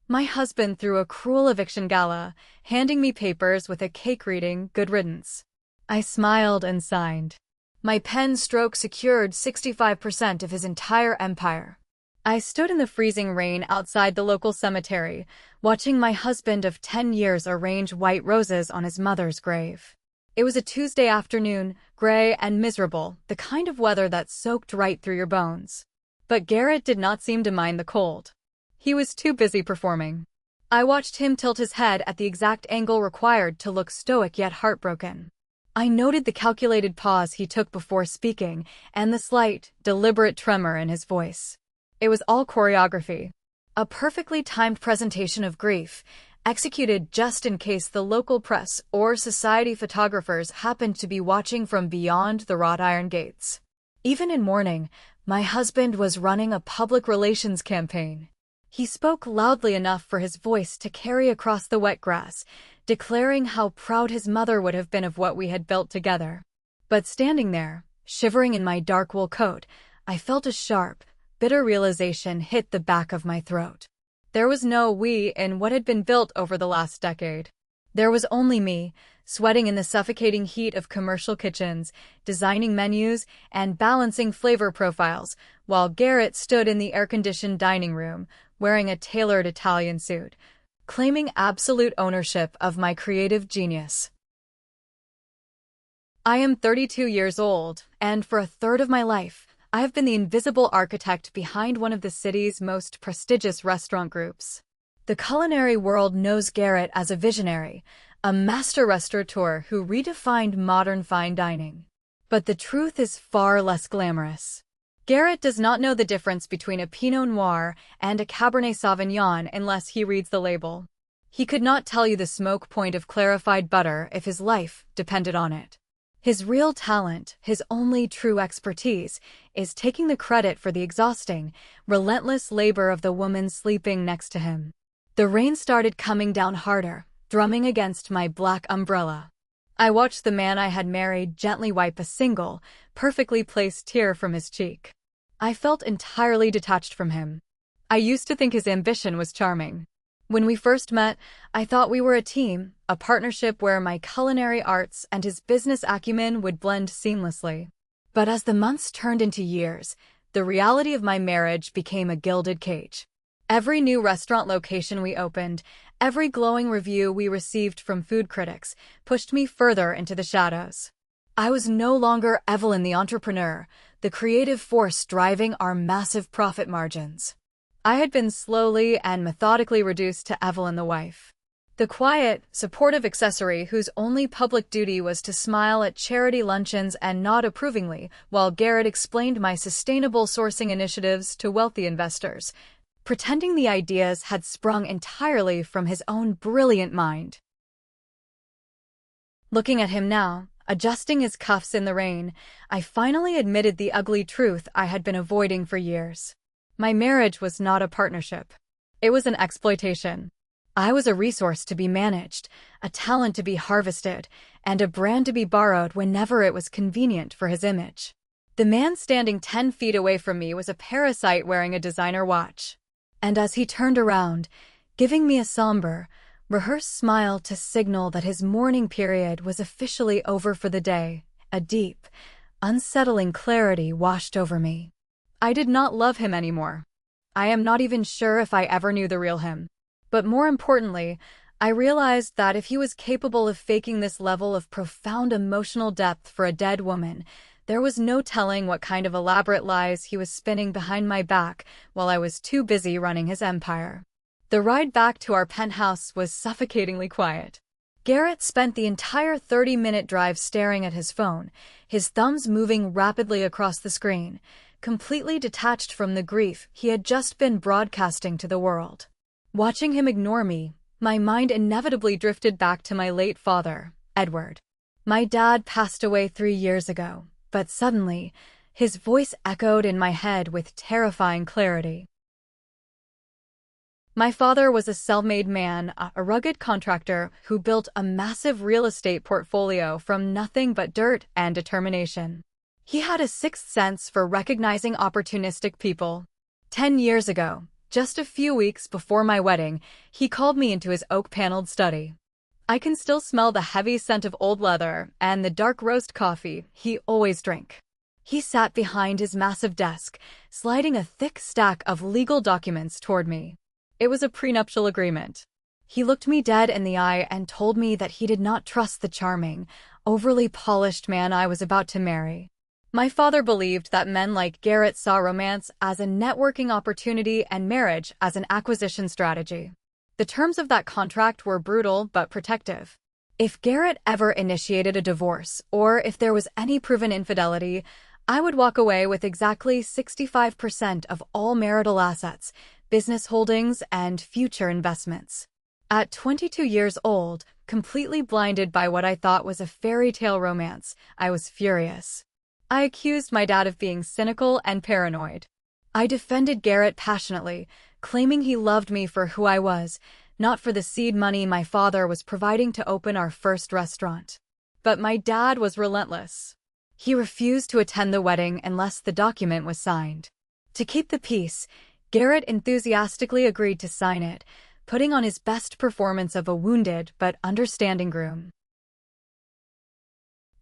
My husband threw a cruel eviction gala, handing me papers with a cake reading, "Good riddance." I smiled and signed. My pen stroke secured 65% of his entire empire. I stood in the freezing rain outside the local cemetery, watching my husband of 10 years arrange white roses on his mother's grave. It was a Tuesday afternoon, gray and miserable, the kind of weather that soaked right through your bones. But Garrett did not seem to mind the cold. He was too busy performing. I watched him tilt his head at the exact angle required to look stoic yet heartbroken. I noted the calculated pause he took before speaking and the slight, deliberate tremor in his voice. It was all choreography. A perfectly timed presentation of grief, executed just in case the local press or society photographers happened to be watching from beyond the wrought iron gates. Even in mourning, my husband was running a public relations campaign. He spoke loudly enough for his voice to carry across the wet grass, declaring how proud his mother would have been of what we had built together. But standing there, shivering in my dark wool coat, I felt a sharp, bitter realization hit the back of my throat. There was no we in what had been built over the last decade. There was only me, sweating in the suffocating heat of commercial kitchens, designing menus, and balancing flavor profiles, while Garrett stood in the air-conditioned dining room, wearing a tailored Italian suit, claiming absolute ownership of my creative genius. I am 32 years old, and for a third of my life, I have been the invisible architect behind one of the city's most prestigious restaurant groups. The culinary world knows Garrett as a visionary, a master restaurateur who redefined modern fine dining. But the truth is far less glamorous. Garrett does not know the difference between a Pinot Noir and a Cabernet Sauvignon unless he reads the label. He could not tell you the smoke point of clarified butter if his life depended on it. His real talent, his only true expertise, is taking the credit for the exhausting, relentless labor of the woman sleeping next to him. The rain started coming down harder, drumming against my black umbrella. I watched the man I had married gently wipe a single, perfectly placed tear from his cheek. I felt entirely detached from him. I used to think his ambition was charming. When we first met, I thought we were a team, a partnership where my culinary arts and his business acumen would blend seamlessly. But as the months turned into years, the reality of my marriage became a gilded cage. Every new restaurant location we opened, every glowing review we received from food critics, pushed me further into the shadows. I was no longer Evelyn the entrepreneur, the creative force driving our massive profit margins. I had been slowly and methodically reduced to Evelyn the wife. The quiet, supportive accessory whose only public duty was to smile at charity luncheons and nod approvingly while Garrett explained my sustainable sourcing initiatives to wealthy investors, pretending the ideas had sprung entirely from his own brilliant mind. Looking at him now, adjusting his cuffs in the rain, I finally admitted the ugly truth I had been avoiding for years. My marriage was not a partnership. It was an exploitation. I was a resource to be managed, a talent to be harvested, and a brand to be borrowed whenever it was convenient for his image. The man standing 10 feet away from me was a parasite wearing a designer watch. And as he turned around, giving me a somber, rehearsed smile to signal that his mourning period was officially over for the day, a deep, unsettling clarity washed over me. I did not love him anymore. I am not even sure if I ever knew the real him. But more importantly, I realized that if he was capable of faking this level of profound emotional depth for a dead woman, there was no telling what kind of elaborate lies he was spinning behind my back while I was too busy running his empire. The ride back to our penthouse was suffocatingly quiet. Garrett spent the entire 30-minute drive staring at his phone, his thumbs moving rapidly across the screen, completely detached from the grief he had just been broadcasting to the world. Watching him ignore me, my mind inevitably drifted back to my late father, Edward. My dad passed away 3 years ago, but suddenly, his voice echoed in my head with terrifying clarity. My father was a self-made man, a rugged contractor who built a massive real estate portfolio from nothing but dirt and determination. He had a sixth sense for recognizing opportunistic people. 10 years ago, Just a few weeks before my wedding, he called me into his oak-paneled study. I can still smell the heavy scent of old leather and the dark roast coffee he always drank. He sat behind his massive desk, sliding a thick stack of legal documents toward me. It was a prenuptial agreement. He looked me dead in the eye and told me that he did not trust the charming, overly polished man I was about to marry. My father believed that men like Garrett saw romance as a networking opportunity and marriage as an acquisition strategy. The terms of that contract were brutal but protective. If Garrett ever initiated a divorce, or if there was any proven infidelity, I would walk away with exactly 65% of all marital assets, business holdings, and future investments. At 22 years old, completely blinded by what I thought was a fairy tale romance, I was furious. I accused my dad of being cynical and paranoid. I defended Garrett passionately, claiming he loved me for who I was, not for the seed money my father was providing to open our first restaurant. But my dad was relentless. He refused to attend the wedding unless the document was signed. To keep the peace, Garrett enthusiastically agreed to sign it, putting on his best performance of a wounded but understanding groom.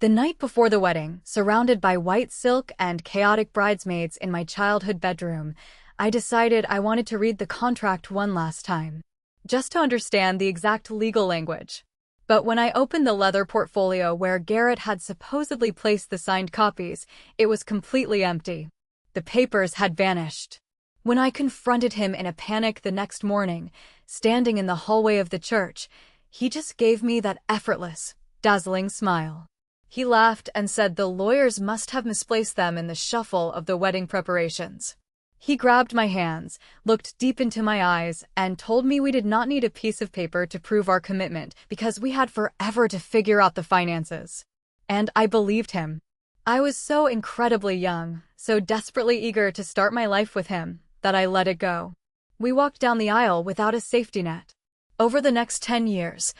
The night before the wedding, surrounded by white silk and chaotic bridesmaids in my childhood bedroom, I decided I wanted to read the contract one last time, just to understand the exact legal language. But when I opened the leather portfolio where Garrett had supposedly placed the signed copies, it was completely empty. The papers had vanished. When I confronted him in a panic the next morning, standing in the hallway of the church, he just gave me that effortless, dazzling smile. He laughed and said the lawyers must have misplaced them in the shuffle of the wedding preparations. He grabbed my hands, looked deep into my eyes, and told me we did not need a piece of paper to prove our commitment because we had forever to figure out the finances. And I believed him. I was so incredibly young, so desperately eager to start my life with him, that I let it go. We walked down the aisle without a safety net. Over the next 10 years,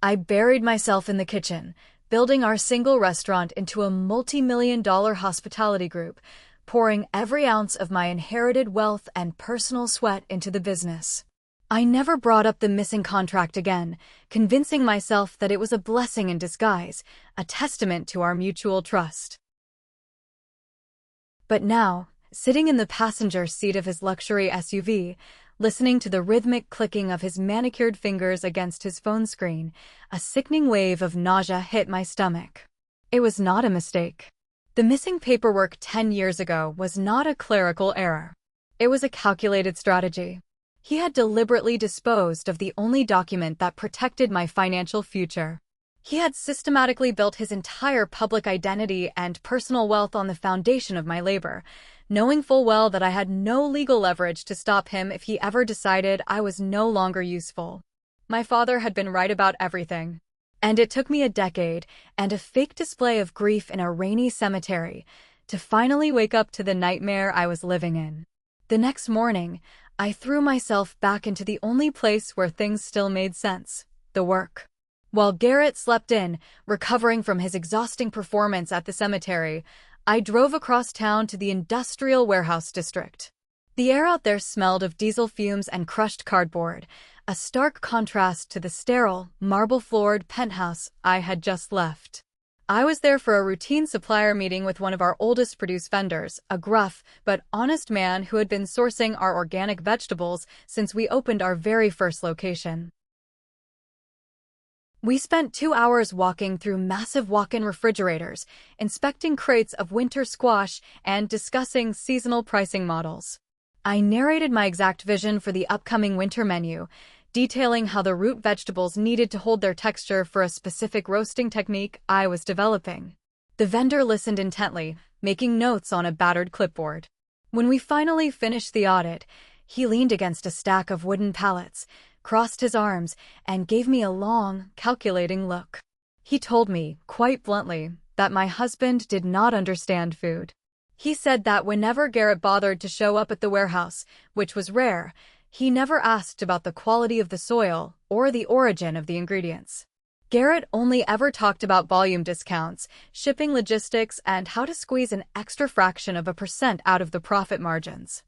I buried myself in the kitchen, building our single restaurant into a multi-million-dollar hospitality group, pouring every ounce of my inherited wealth and personal sweat into the business. I never brought up the missing contract again, convincing myself that it was a blessing in disguise, a testament to our mutual trust. But now, sitting in the passenger seat of his luxury SUV, listening to the rhythmic clicking of his manicured fingers against his phone screen, a sickening wave of nausea hit my stomach. It was not a mistake. The missing paperwork 10 years ago was not a clerical error. It was a calculated strategy. He had deliberately disposed of the only document that protected my financial future. He had systematically built his entire public identity and personal wealth on the foundation of my labor, knowing full well that I had no legal leverage to stop him if he ever decided I was no longer useful. My father had been right about everything. And it took me a decade and a fake display of grief in a rainy cemetery to finally wake up to the nightmare I was living in. The next morning, I threw myself back into the only place where things still made sense, the work. While Garrett slept in, recovering from his exhausting performance at the cemetery, I drove across town to the industrial warehouse district. The air out there smelled of diesel fumes and crushed cardboard, a stark contrast to the sterile, marble-floored penthouse I had just left. I was there for a routine supplier meeting with one of our oldest produce vendors, a gruff but honest man who had been sourcing our organic vegetables since we opened our very first location. We spent 2 hours walking through massive walk-in refrigerators, inspecting crates of winter squash, and discussing seasonal pricing models. I narrated my exact vision for the upcoming winter menu, detailing how the root vegetables needed to hold their texture for a specific roasting technique I was developing. The vendor listened intently, making notes on a battered clipboard. When we finally finished the audit, he leaned against a stack of wooden pallets, crossed his arms, and gave me a long, calculating look. He told me, quite bluntly, that my husband did not understand food. He said that whenever Garrett bothered to show up at the warehouse, which was rare, he never asked about the quality of the soil or the origin of the ingredients. Garrett only ever talked about volume discounts, shipping logistics, and how to squeeze an extra fraction of a % out of the profit margins.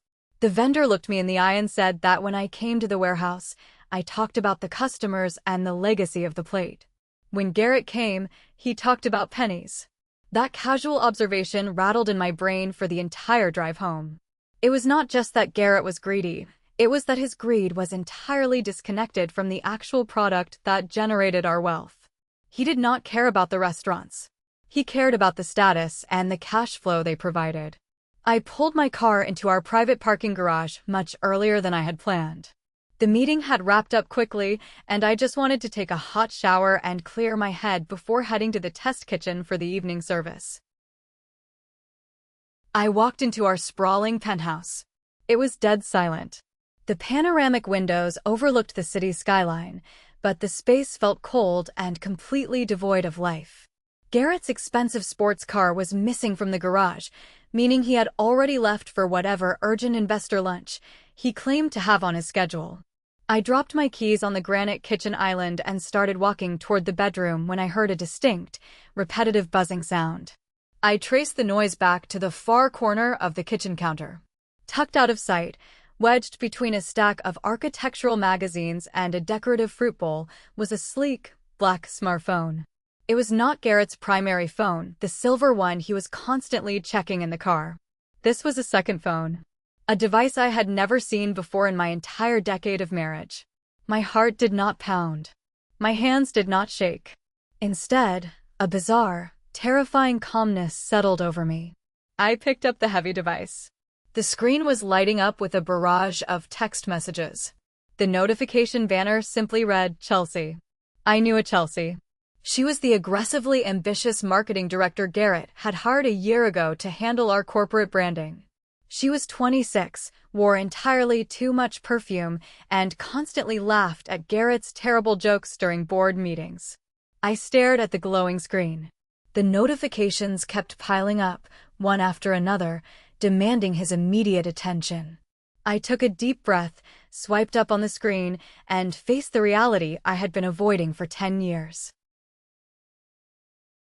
The vendor looked me in the eye and said that when I came to the warehouse, I talked about the customers and the legacy of the plate. When Garrett came, he talked about pennies. That casual observation rattled in my brain for the entire drive home. It was not just that Garrett was greedy, it was that his greed was entirely disconnected from the actual product that generated our wealth. He did not care about the restaurants. He cared about the status and the cash flow they provided. I pulled my car into our private parking garage much earlier than I had planned. The meeting had wrapped up quickly, and I just wanted to take a hot shower and clear my head before heading to the test kitchen for the evening service. I walked into our sprawling penthouse. It was dead silent. The panoramic windows overlooked the city's skyline, but the space felt cold and completely devoid of life. Garrett's expensive sports car was missing from the garage, meaning he had already left for whatever urgent investor lunch he claimed to have on his schedule. I dropped my keys on the granite kitchen island and started walking toward the bedroom when I heard a distinct, repetitive buzzing sound. I traced the noise back to the far corner of the kitchen counter. Tucked out of sight, wedged between a stack of architectural magazines and a decorative fruit bowl, was a sleek, black smartphone. It was not Garrett's primary phone, the silver one he was constantly checking in the car. This was a second phone. A device I had never seen before in my entire decade of marriage. My heart did not pound. My hands did not shake. Instead, a bizarre, terrifying calmness settled over me. I picked up the heavy device. The screen was lighting up with a barrage of text messages. The notification banner simply read, Chelsea. I knew a Chelsea. She was the aggressively ambitious marketing director Garrett had hired a year ago to handle our corporate branding. She was 26, wore entirely too much perfume, and constantly laughed at Garrett's terrible jokes during board meetings. I stared at the glowing screen. The notifications kept piling up, one after another, demanding his immediate attention. I took a deep breath, swiped up on the screen, and faced the reality I had been avoiding for 10 years.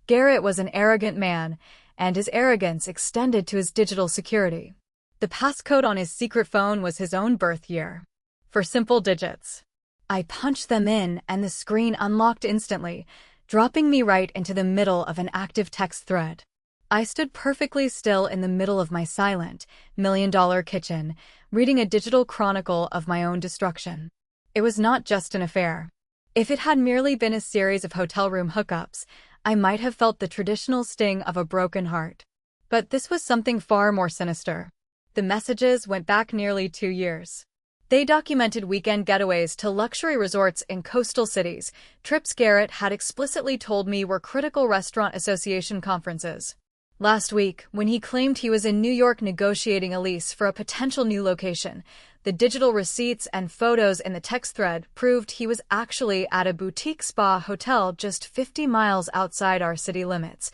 Garrett was an arrogant man, and his arrogance extended to his digital security. The passcode on his secret phone was his own birth year. 4 simple digits. I punched them in, and the screen unlocked instantly, dropping me right into the middle of an active text thread. I stood perfectly still in the middle of my silent, million-dollar kitchen, reading a digital chronicle of my own destruction. It was not just an affair. If it had merely been a series of hotel room hookups, I might have felt the traditional sting of a broken heart. But this was something far more sinister. The messages went back nearly 2 years. They documented weekend getaways to luxury resorts in coastal cities, trips Garrett had explicitly told me were critical restaurant association conferences. Last week, when he claimed he was in New York negotiating a lease for a potential new location, the digital receipts and photos in the text thread proved he was actually at a boutique spa hotel just 50 miles outside our city limits,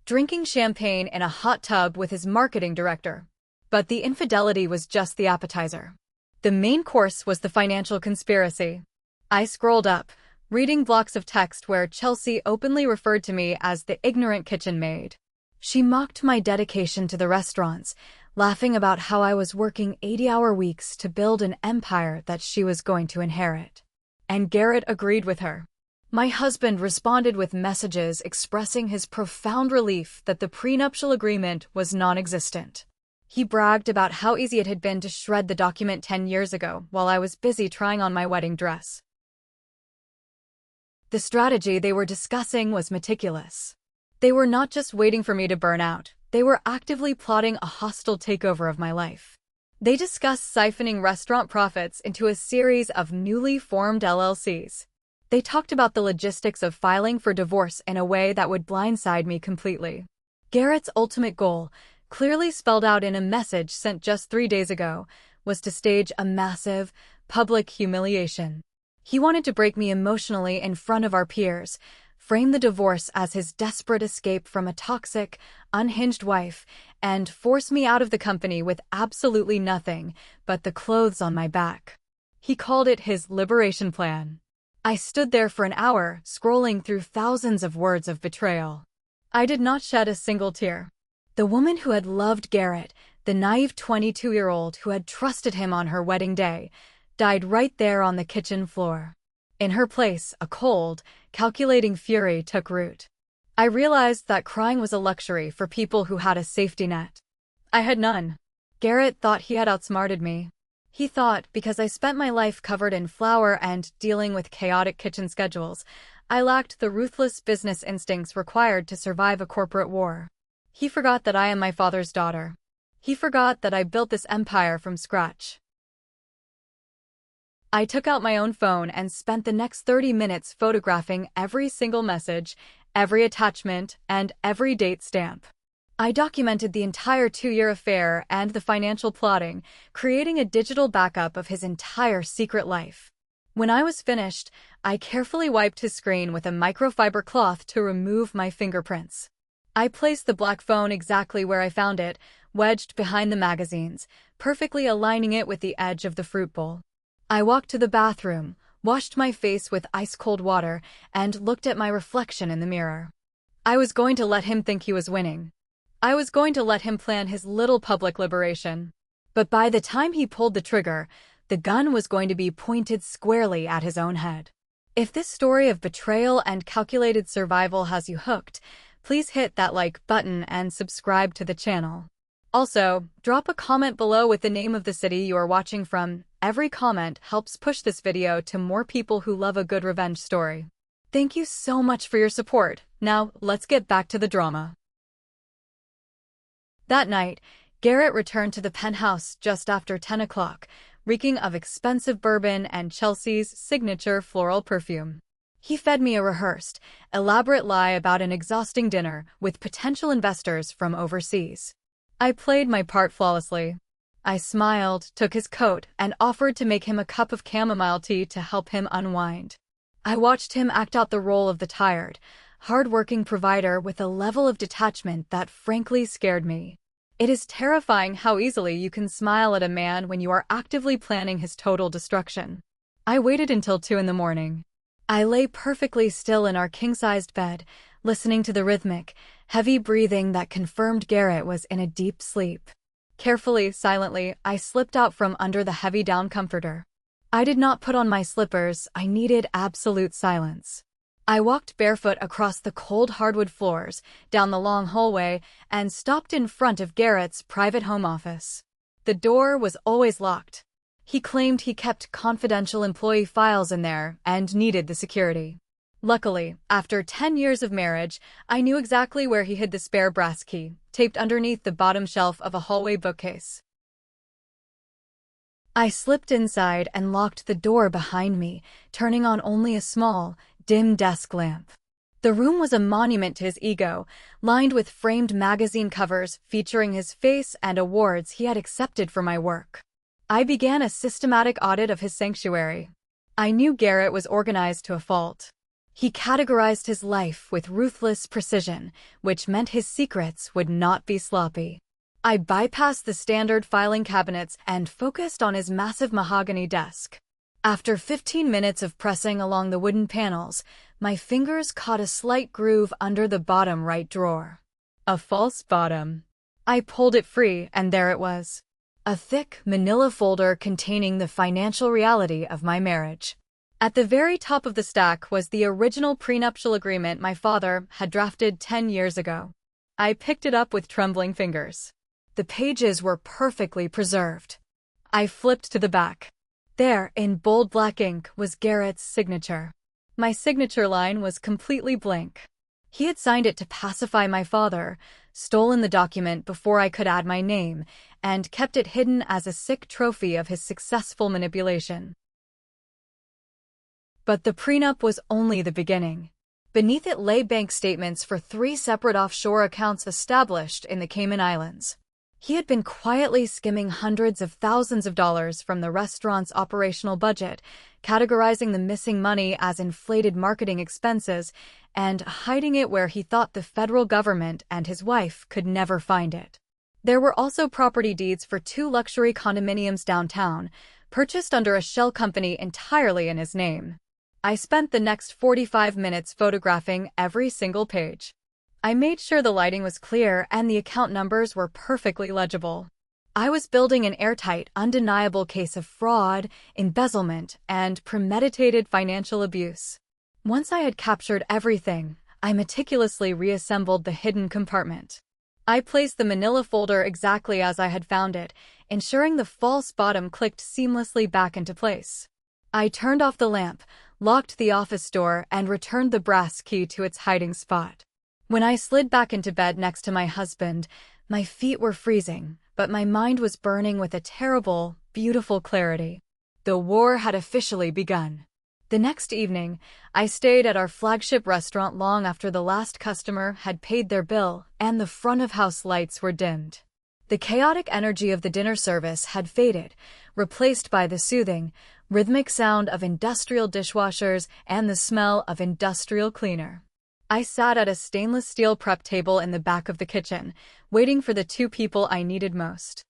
drinking champagne in a hot tub with his marketing director. But the infidelity was just the appetizer. The main course was the financial conspiracy. I scrolled up, reading blocks of text where Chelsea openly referred to me as the ignorant kitchen maid. She mocked my dedication to the restaurants, laughing about how I was working 80-hour weeks to build an empire that she was going to inherit. And Garrett agreed with her. My husband responded with messages expressing his profound relief that the prenuptial agreement was non-existent. He bragged about how easy it had been to shred the document 10 years ago while I was busy trying on my wedding dress. The strategy they were discussing was meticulous. They were not just waiting for me to burn out, they were actively plotting a hostile takeover of my life. They discussed siphoning restaurant profits into a series of newly formed LLCs. They talked about the logistics of filing for divorce in a way that would blindside me completely. Garrett's ultimate goal, clearly spelled out in a message sent just 3 days ago, was to stage a massive, public humiliation. He wanted to break me emotionally in front of our peers, frame the divorce as his desperate escape from a toxic, unhinged wife, and force me out of the company with absolutely nothing but the clothes on my back. He called it his liberation plan. I stood there for an hour, scrolling through thousands of words of betrayal. I did not shed a single tear. The woman who had loved Garrett, The naive 22-year-old who had trusted him on her wedding day died right there on the kitchen floor. In her place, a cold, calculating fury took root. I realized that crying was a luxury for people who had a safety net. I had none. Garrett thought he had outsmarted me. He thought, because I spent my life covered in flour and dealing with chaotic kitchen schedules, I lacked the ruthless business instincts required to survive a corporate war. He forgot that I am my father's daughter. He forgot that I built this empire from scratch. I took out my own phone and spent the next 30 minutes photographing every single message, every attachment, and every date stamp. I documented the entire 2-year affair and the financial plotting, creating a digital backup of his entire secret life. When I was finished, I carefully wiped his screen with a microfiber cloth to remove my fingerprints. I placed the black phone exactly where I found it, wedged behind the magazines, perfectly aligning it with the edge of the fruit bowl. I walked to the bathroom, washed my face with ice-cold water, and looked at my reflection in the mirror. I was going to let him think he was winning. I was going to let him plan his little public liberation. But by the time he pulled the trigger, the gun was going to be pointed squarely at his own head. If this story of betrayal and calculated survival has you hooked, please hit that like button and subscribe to the channel. Also, drop a comment below with the name of the city you are watching from. Every comment helps push this video to more people who love a good revenge story. Thank you so much for your support. Now, let's get back to the drama. That night, Garrett returned to the penthouse just after 10 o'clock, reeking of expensive bourbon and Chelsea's signature floral perfume. He fed me a rehearsed, elaborate lie about an exhausting dinner with potential investors from overseas. I played my part flawlessly. I smiled, took his coat, and offered to make him a cup of chamomile tea to help him unwind. I watched him act out the role of the tired, hard-working provider with a level of detachment that frankly scared me. It is terrifying how easily you can smile at a man when you are actively planning his total destruction. I waited until 2 in the morning. I lay perfectly still in our king-sized bed, listening to the rhythmic, heavy breathing that confirmed Garrett was in a deep sleep. Carefully, silently, I slipped out from under the heavy down comforter. I did not put on my slippers. I needed absolute silence. I walked barefoot across the cold hardwood floors, down the long hallway, and stopped in front of Garrett's private home office. The door was always locked. He claimed he kept confidential employee files in there and needed the security. Luckily, after 10 years of marriage, I knew exactly where he hid the spare brass key, taped underneath the bottom shelf of a hallway bookcase. I slipped inside and locked the door behind me, turning on only a small, dim desk lamp. The room was a monument to his ego, lined with framed magazine covers featuring his face and awards he had accepted for my work. I began a systematic audit of his sanctuary. I knew Garrett was organized to a fault. He categorized his life with ruthless precision, which meant his secrets would not be sloppy. I bypassed the standard filing cabinets and focused on his massive mahogany desk. After 15 minutes of pressing along the wooden panels, my fingers caught a slight groove under the bottom right drawer. A false bottom. I pulled it free, and there it was. A thick, manila folder containing the financial reality of my marriage. At the very top of the stack was the original prenuptial agreement my father had drafted 10 years ago. I picked it up with trembling fingers. The pages were perfectly preserved. I flipped to the back. There, in bold black ink, was Garrett's signature. My signature line was completely blank. He had signed it to pacify my father, stolen the document before I could add my name, and kept it hidden as a sick trophy of his successful manipulation. But the prenup was only the beginning. Beneath it lay bank statements for 3 separate offshore accounts established in the Cayman Islands. He had been quietly skimming hundreds of thousands of dollars from the restaurant's operational budget, categorizing the missing money as inflated marketing expenses, and hiding it where he thought the federal government and his wife could never find it. There were also property deeds for 2 luxury condominiums downtown, purchased under a shell company entirely in his name. I spent the next 45 minutes photographing every single page. I made sure the lighting was clear and the account numbers were perfectly legible. I was building an airtight, undeniable case of fraud, embezzlement, and premeditated financial abuse. Once I had captured everything, I meticulously reassembled the hidden compartment. I placed the manila folder exactly as I had found it, ensuring the false bottom clicked seamlessly back into place. I turned off the lamp, locked the office door, and returned the brass key to its hiding spot. When I slid back into bed next to my husband, my feet were freezing, but my mind was burning with a terrible, beautiful clarity. The war had officially begun. The next evening, I stayed at our flagship restaurant long after the last customer had paid their bill and the front-of-house lights were dimmed. The chaotic energy of the dinner service had faded, replaced by the soothing, rhythmic sound of industrial dishwashers and the smell of industrial cleaner. I sat at a stainless steel prep table in the back of the kitchen, waiting for the two people I needed most.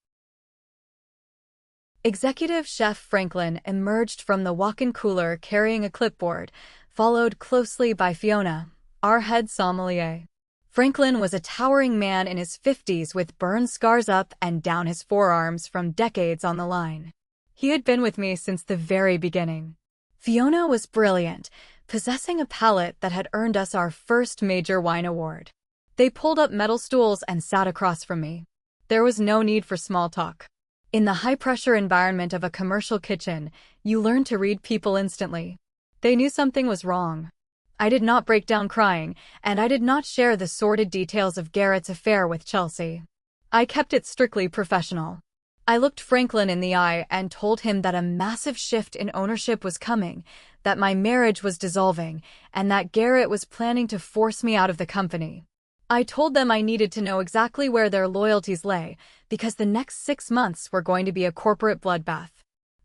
Executive Chef Franklin emerged from the walk-in cooler carrying a clipboard, followed closely by Fiona, our head sommelier. Franklin was a towering man in his 50s with burn scars up and down his forearms from decades on the line. He had been with me since the very beginning. Fiona was brilliant, possessing a palate that had earned us our first major wine award. They pulled up metal stools and sat across from me. There was no need for small talk. In the high-pressure environment of a commercial kitchen, you learn to read people instantly. They knew something was wrong. I did not break down crying, and I did not share the sordid details of Garrett's affair with Chelsea. I kept it strictly professional. I looked Franklin in the eye and told him that a massive shift in ownership was coming, that my marriage was dissolving, and that Garrett was planning to force me out of the company. I told them I needed to know exactly where their loyalties lay, because the next 6 months were going to be a corporate bloodbath.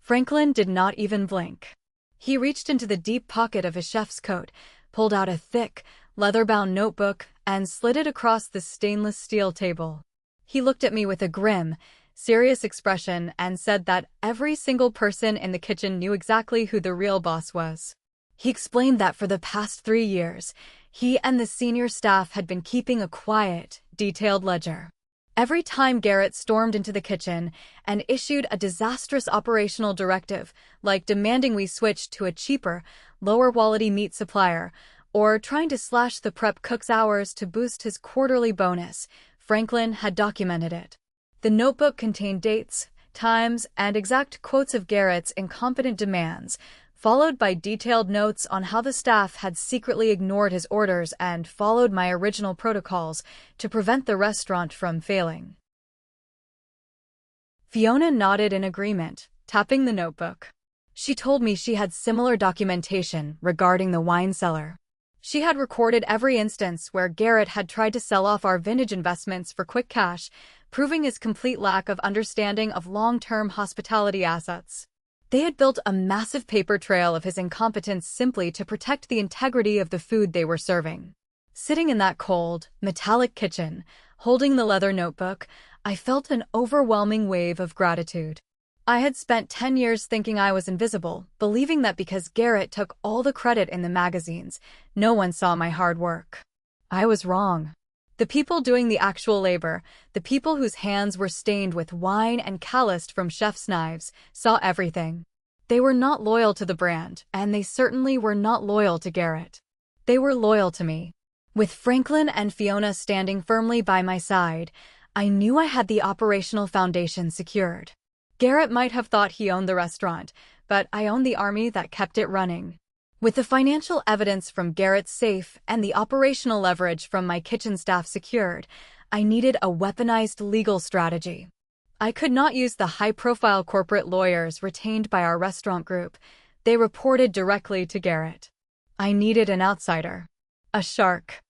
Franklin did not even blink. He reached into the deep pocket of his chef's coat, pulled out a thick, leather-bound notebook, and slid it across the stainless steel table. He looked at me with a grim, serious expression and said that every single person in the kitchen knew exactly who the real boss was. He explained that for the past 3 years, he and the senior staff had been keeping a quiet, detailed ledger. Every time Garrett stormed into the kitchen and issued a disastrous operational directive, like demanding we switch to a cheaper, lower-quality meat supplier, or trying to slash the prep cook's hours to boost his quarterly bonus, Franklin had documented it. The notebook contained dates, times, and exact quotes of Garrett's incompetent demands, followed by detailed notes on how the staff had secretly ignored his orders and followed my original protocols to prevent the restaurant from failing. Fiona nodded in agreement, tapping the notebook. She told me she had similar documentation regarding the wine cellar. She had recorded every instance where Garrett had tried to sell off our vintage investments for quick cash, proving his complete lack of understanding of long-term hospitality assets. They had built a massive paper trail of his incompetence simply to protect the integrity of the food they were serving. Sitting in that cold, metallic kitchen, holding the leather notebook, I felt an overwhelming wave of gratitude. I had spent 10 years thinking I was invisible, believing that because Garrett took all the credit in the magazines, no one saw my hard work. I was wrong. The people doing the actual labor, the people whose hands were stained with wine and calloused from chef's knives, saw everything. They were not loyal to the brand, and they certainly were not loyal to Garrett. They were loyal to me. With Franklin and Fiona standing firmly by my side, I knew I had the operational foundation secured. Garrett might have thought he owned the restaurant, but I owned the army that kept it running. With the financial evidence from Garrett's safe and the operational leverage from my kitchen staff secured, I needed a weaponized legal strategy. I could not use the high-profile corporate lawyers retained by our restaurant group. They reported directly to Garrett. I needed an outsider. A shark.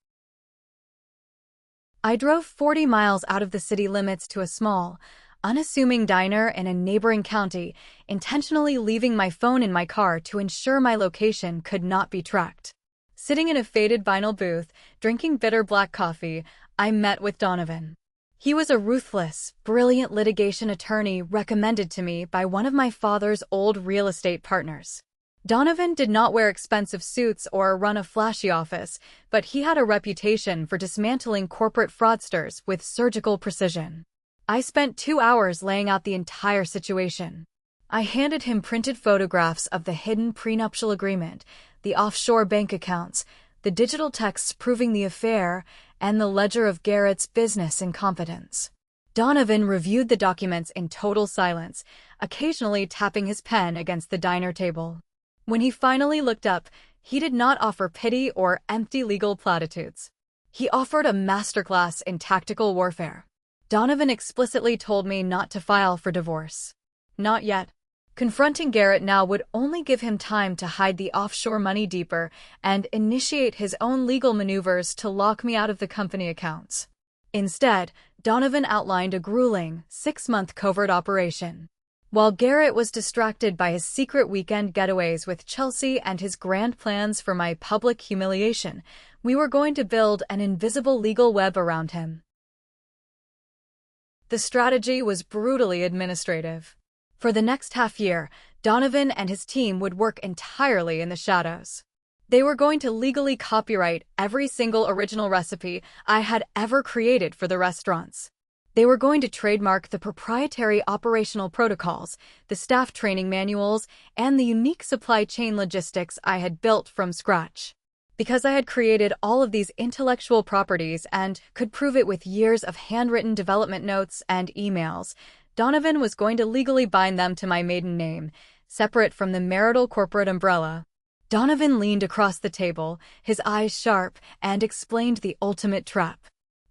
I drove 40 miles out of the city limits to a small, unassuming diner in a neighboring county, intentionally leaving my phone in my car to ensure my location could not be tracked. Sitting in a faded vinyl booth, drinking bitter black coffee, I met with Donovan. He was a ruthless, brilliant litigation attorney recommended to me by one of my father's old real estate partners. Donovan did not wear expensive suits or run a flashy office, but he had a reputation for dismantling corporate fraudsters with surgical precision. I spent 2 hours laying out the entire situation. I handed him printed photographs of the hidden prenuptial agreement, the offshore bank accounts, the digital texts proving the affair, and the ledger of Garrett's business incompetence. Donovan reviewed the documents in total silence, occasionally tapping his pen against the diner table. When he finally looked up, he did not offer pity or empty legal platitudes. He offered a masterclass in tactical warfare. Donovan explicitly told me not to file for divorce. Not yet. Confronting Garrett now would only give him time to hide the offshore money deeper and initiate his own legal maneuvers to lock me out of the company accounts. Instead, Donovan outlined a grueling, 6-month covert operation. While Garrett was distracted by his secret weekend getaways with Chelsea and his grand plans for my public humiliation, we were going to build an invisible legal web around him. The strategy was brutally administrative. For the next half-year, Donovan and his team would work entirely in the shadows. They were going to legally copyright every single original recipe I had ever created for the restaurants. They were going to trademark the proprietary operational protocols, the staff training manuals, and the unique supply chain logistics I had built from scratch. Because I had created all of these intellectual properties and could prove it with years of handwritten development notes and emails, Donovan was going to legally bind them to my maiden name, separate from the marital corporate umbrella. Donovan leaned across the table, his eyes sharp, and explained the ultimate trap.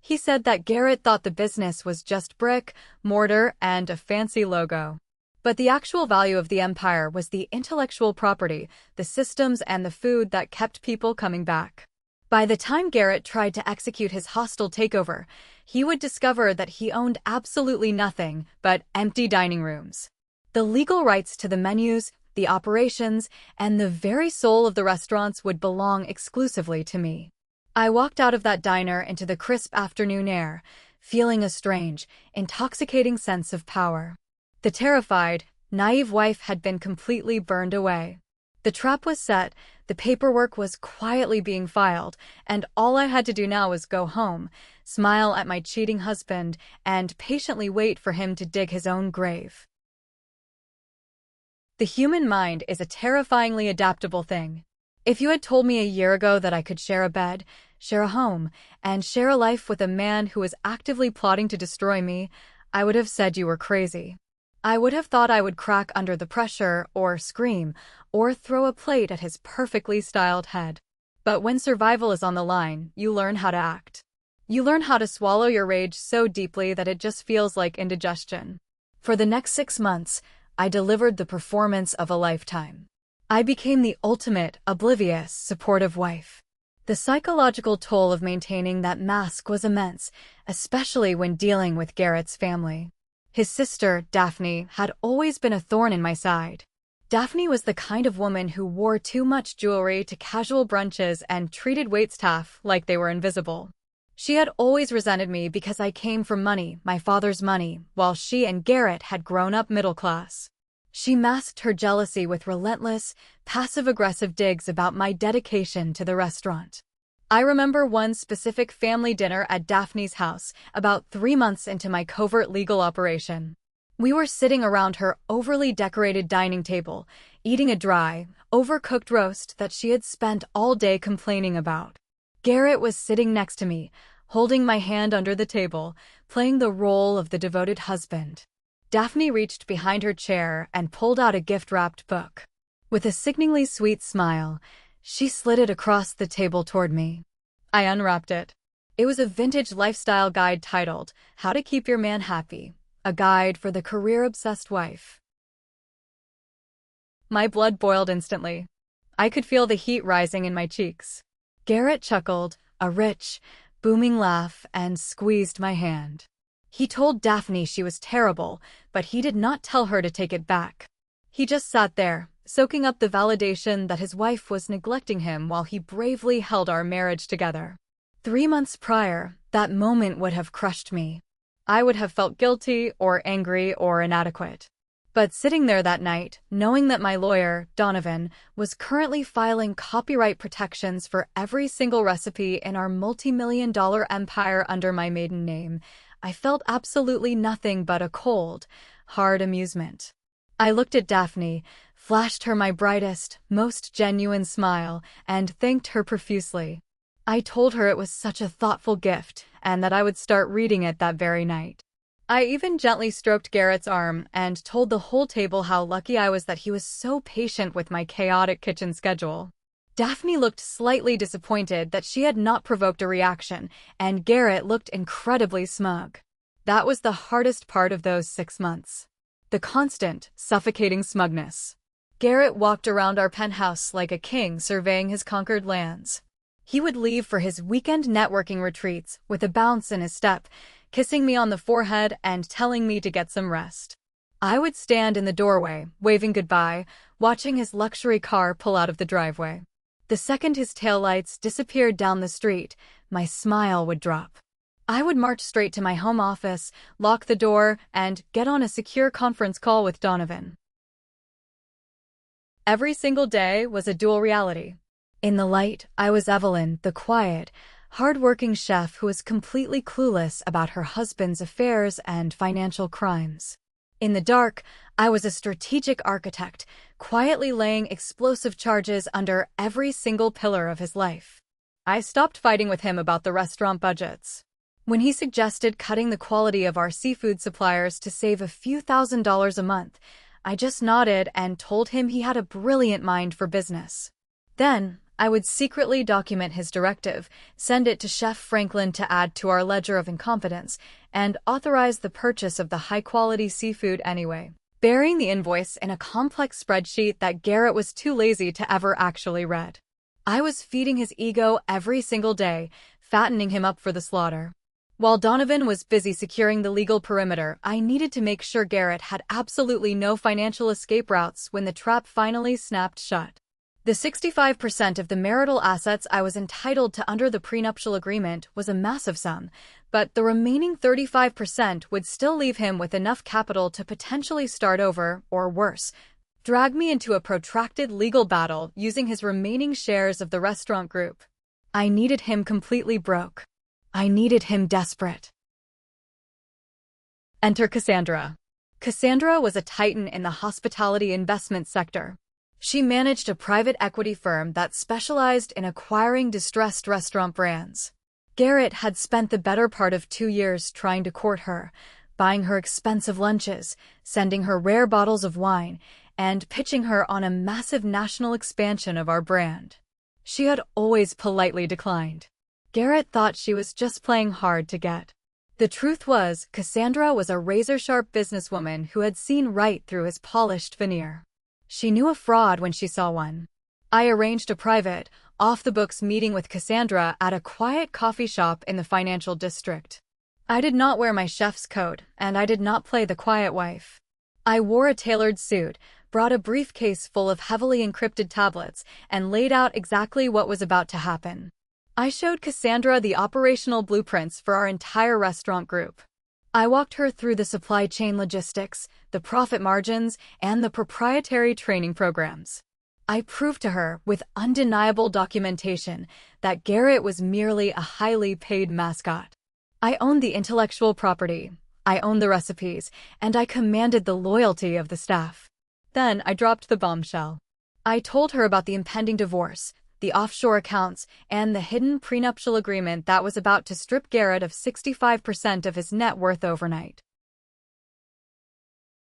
He said that Garrett thought the business was just brick, mortar, and a fancy logo. But the actual value of the empire was the intellectual property, the systems, and the food that kept people coming back. By the time Garrett tried to execute his hostile takeover, he would discover that he owned absolutely nothing but empty dining rooms. The legal rights to the menus, the operations, and the very soul of the restaurants would belong exclusively to me. I walked out of that diner into the crisp afternoon air, feeling a strange, intoxicating sense of power. The terrified, naive wife had been completely burned away. The trap was set, the paperwork was quietly being filed, and all I had to do now was go home, smile at my cheating husband, and patiently wait for him to dig his own grave. The human mind is a terrifyingly adaptable thing. If you had told me a year ago that I could share a bed, share a home, and share a life with a man who was actively plotting to destroy me, I would have said you were crazy. I would have thought I would crack under the pressure, or scream, or throw a plate at his perfectly styled head. But when survival is on the line, you learn how to act. You learn how to swallow your rage so deeply that it just feels like indigestion. For the next 6 months, I delivered the performance of a lifetime. I became the ultimate, oblivious, supportive wife. The psychological toll of maintaining that mask was immense, especially when dealing with Garrett's family. His sister, Daphne, had always been a thorn in my side. Daphne was the kind of woman who wore too much jewelry to casual brunches and treated waitstaff like they were invisible. She had always resented me because I came from money, my father's money, while she and Garrett had grown up middle class. She masked her jealousy with relentless, passive-aggressive digs about my dedication to the restaurant. I remember one specific family dinner at Daphne's house, about 3 months into my covert legal operation. We were sitting around her overly decorated dining table, eating a dry, overcooked roast that she had spent all day complaining about. Garrett was sitting next to me, holding my hand under the table, playing the role of the devoted husband. Daphne reached behind her chair and pulled out a gift-wrapped book. With a sickeningly sweet smile, she slid it across the table toward me. I unwrapped it. It was a vintage lifestyle guide titled, How to Keep Your Man Happy, a guide for the career-obsessed wife. My blood boiled instantly. I could feel the heat rising in my cheeks. Garrett chuckled, a rich, booming laugh, and squeezed my hand. He told Daphne she was terrible, but he did not tell her to take it back. He just sat there, soaking up the validation that his wife was neglecting him while he bravely held our marriage together. 3 months prior, that moment would have crushed me. I would have felt guilty or angry or inadequate. But sitting there that night, knowing that my lawyer, Donovan, was currently filing copyright protections for every single recipe in our multi-million-dollar empire under my maiden name, I felt absolutely nothing but a cold, hard amusement. I looked at Daphne, flashed her my brightest, most genuine smile, and thanked her profusely. I told her it was such a thoughtful gift and that I would start reading it that very night. I even gently stroked Garrett's arm and told the whole table how lucky I was that he was so patient with my chaotic kitchen schedule. Daphne looked slightly disappointed that she had not provoked a reaction, and Garrett looked incredibly smug. That was the hardest part of those 6 months. The constant, suffocating smugness. Garrett walked around our penthouse like a king surveying his conquered lands. He would leave for his weekend networking retreats with a bounce in his step, kissing me on the forehead and telling me to get some rest. I would stand in the doorway, waving goodbye, watching his luxury car pull out of the driveway. The second his taillights disappeared down the street, my smile would drop. I would march straight to my home office, lock the door, and get on a secure conference call with Donovan. Every single day was a dual reality. In the light, I was Evelyn, the quiet, hard-working chef who was completely clueless about her husband's affairs and financial crimes. In the dark, I was a strategic architect, quietly laying explosive charges under every single pillar of his life. I stopped fighting with him about the restaurant budgets. When he suggested cutting the quality of our seafood suppliers to save a few $1,000s a month, I just nodded and told him he had a brilliant mind for business. Then, I would secretly document his directive, send it to Chef Franklin to add to our ledger of incompetence, and authorize the purchase of the high-quality seafood anyway, burying the invoice in a complex spreadsheet that Garrett was too lazy to ever actually read. I was feeding his ego every single day, fattening him up for the slaughter. While Donovan was busy securing the legal perimeter, I needed to make sure Garrett had absolutely no financial escape routes when the trap finally snapped shut. The 65% of the marital assets I was entitled to under the prenuptial agreement was a massive sum, but the remaining 35% would still leave him with enough capital to potentially start over, or worse, drag me into a protracted legal battle using his remaining shares of the restaurant group. I needed him completely broke. I needed him desperate. Enter Cassandra. Cassandra was a titan in the hospitality investment sector. She managed a private equity firm that specialized in acquiring distressed restaurant brands. Garrett had spent the better part of 2 years trying to court her, buying her expensive lunches, sending her rare bottles of wine, and pitching her on a massive national expansion of our brand. She had always politely declined. Garrett thought she was just playing hard to get. The truth was, Cassandra was a razor-sharp businesswoman who had seen right through his polished veneer. She knew a fraud when she saw one. I arranged a private, off-the-books meeting with Cassandra at a quiet coffee shop in the financial district. I did not wear my chef's coat, and I did not play the quiet wife. I wore a tailored suit, brought a briefcase full of heavily encrypted tablets, and laid out exactly what was about to happen. I showed Cassandra the operational blueprints for our entire restaurant group. I walked her through the supply chain logistics, the profit margins, and the proprietary training programs. I proved to her, with undeniable documentation, that Garrett was merely a highly paid mascot. I owned the intellectual property, I owned the recipes, and I commanded the loyalty of the staff. Then I dropped the bombshell. I told her about the impending divorce, the offshore accounts, and the hidden prenuptial agreement that was about to strip Garrett of 65% of his net worth overnight.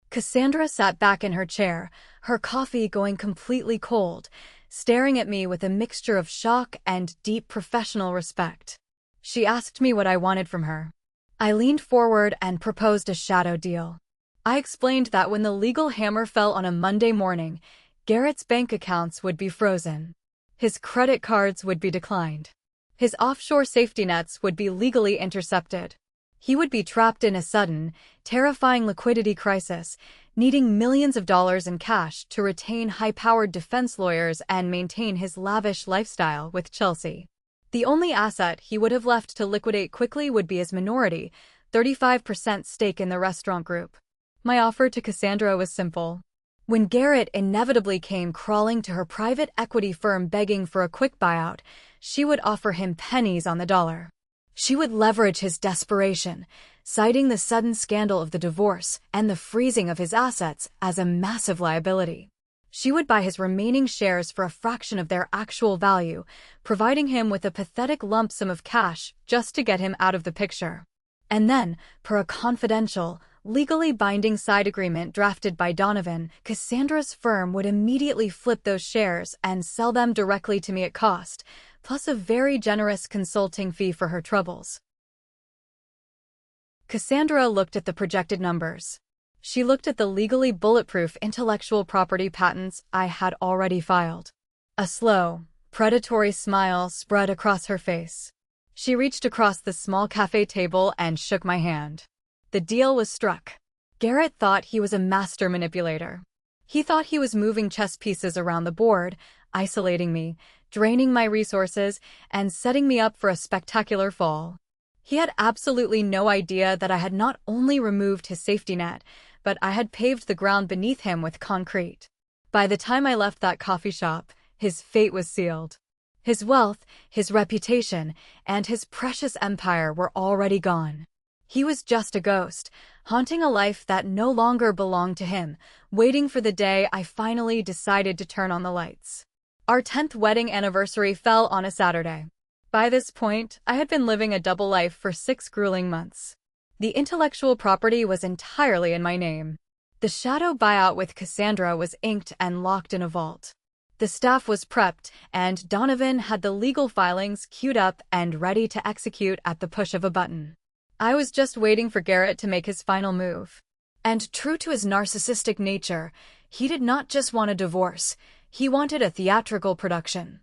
Cassandra sat back in her chair, her coffee going completely cold, staring at me with a mixture of shock and deep professional respect. She asked me what I wanted from her. I leaned forward and proposed a shadow deal. I explained that when the legal hammer fell on a Monday morning, Garrett's bank accounts would be frozen. His credit cards would be declined. His offshore safety nets would be legally intercepted. He would be trapped in a sudden, terrifying liquidity crisis, needing millions of dollars in cash to retain high-powered defense lawyers and maintain his lavish lifestyle with Chelsea. The only asset he would have left to liquidate quickly would be his minority, 35% stake in the restaurant group. My offer to Cassandra was simple. When Garrett inevitably came crawling to her private equity firm begging for a quick buyout, she would offer him pennies on the dollar. She would leverage his desperation, citing the sudden scandal of the divorce and the freezing of his assets as a massive liability. She would buy his remaining shares for a fraction of their actual value, providing him with a pathetic lump sum of cash just to get him out of the picture. And then, per a confidential, legally binding side agreement drafted by Donovan, Cassandra's firm would immediately flip those shares and sell them directly to me at cost, plus a very generous consulting fee for her troubles. Cassandra looked at the projected numbers. She looked at the legally bulletproof intellectual property patents I had already filed. A slow, predatory smile spread across her face. She reached across the small cafe table and shook my hand. The deal was struck. Garrett thought he was a master manipulator. He thought he was moving chess pieces around the board, isolating me, draining my resources, and setting me up for a spectacular fall. He had absolutely no idea that I had not only removed his safety net, but I had paved the ground beneath him with concrete. By the time I left that coffee shop, his fate was sealed. His wealth, his reputation, and his precious empire were already gone. He was just a ghost, haunting a life that no longer belonged to him, waiting for the day I finally decided to turn on the lights. Our 10th wedding anniversary fell on a Saturday. By this point, I had been living a double life for 6 grueling months. The intellectual property was entirely in my name. The shadow buyout with Cassandra was inked and locked in a vault. The staff was prepped, and Donovan had the legal filings queued up and ready to execute at the push of a button. I was just waiting for Garrett to make his final move. And true to his narcissistic nature, he did not just want a divorce, he wanted a theatrical production.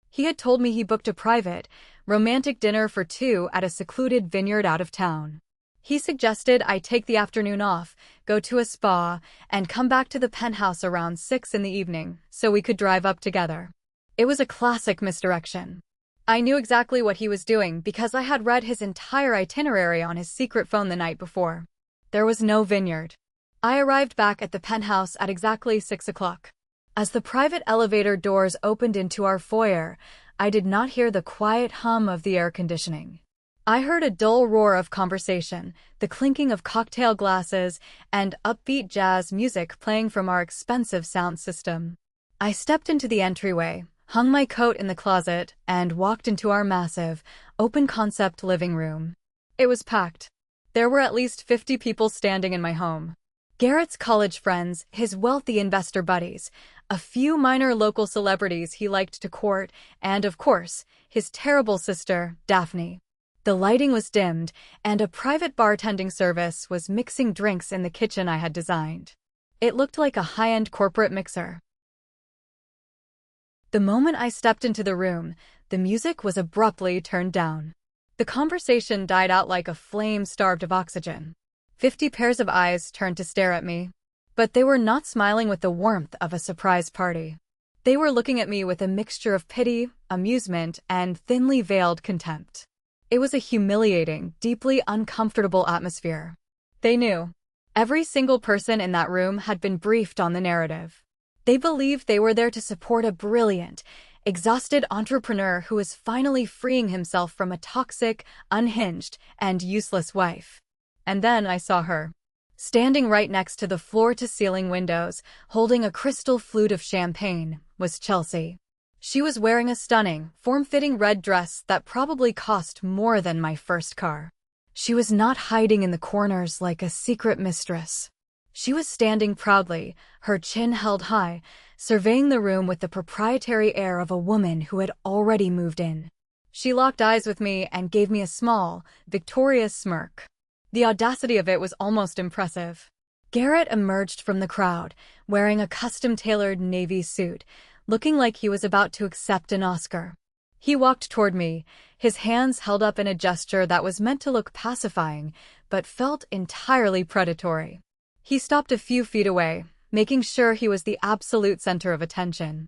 He had told me he booked a private, romantic dinner for 2 at a secluded vineyard out of town. He suggested I take the afternoon off, go to a spa, and come back to the penthouse around 6 in the evening, so we could drive up together. It was a classic misdirection. I knew exactly what he was doing because I had read his entire itinerary on his secret phone the night before. There was no vineyard. I arrived back at the penthouse at exactly 6 o'clock. As the private elevator doors opened into our foyer, I did not hear the quiet hum of the air conditioning. I heard a dull roar of conversation, the clinking of cocktail glasses, and upbeat jazz music playing from our expensive sound system. I stepped into the entryway, hung my coat in the closet, and walked into our massive, open-concept living room. It was packed. There were at least 50 people standing in my home. Garrett's college friends, his wealthy investor buddies, a few minor local celebrities he liked to court, and, of course, his terrible sister, Daphne. The lighting was dimmed, and a private bartending service was mixing drinks in the kitchen I had designed. It looked like a high-end corporate mixer. The moment I stepped into the room, the music was abruptly turned down. The conversation died out like a flame starved of oxygen. 50 pairs of eyes turned to stare at me. But they were not smiling with the warmth of a surprise party. They were looking at me with a mixture of pity, amusement, and thinly veiled contempt. It was a humiliating, deeply uncomfortable atmosphere. They knew. Every single person in that room had been briefed on the narrative. They believed they were there to support a brilliant, exhausted entrepreneur who was finally freeing himself from a toxic, unhinged, and useless wife. And then I saw her. Standing right next to the floor-to-ceiling windows, holding a crystal flute of champagne, was Chelsea. She was wearing a stunning, form-fitting red dress that probably cost more than my first car. She was not hiding in the corners like a secret mistress. She was standing proudly, her chin held high, surveying the room with the proprietary air of a woman who had already moved in. She locked eyes with me and gave me a small, victorious smirk. The audacity of it was almost impressive. Garrett emerged from the crowd, wearing a custom-tailored navy suit, looking like he was about to accept an Oscar. He walked toward me, his hands held up in a gesture that was meant to look pacifying, but felt entirely predatory. He stopped a few feet away, making sure he was the absolute center of attention.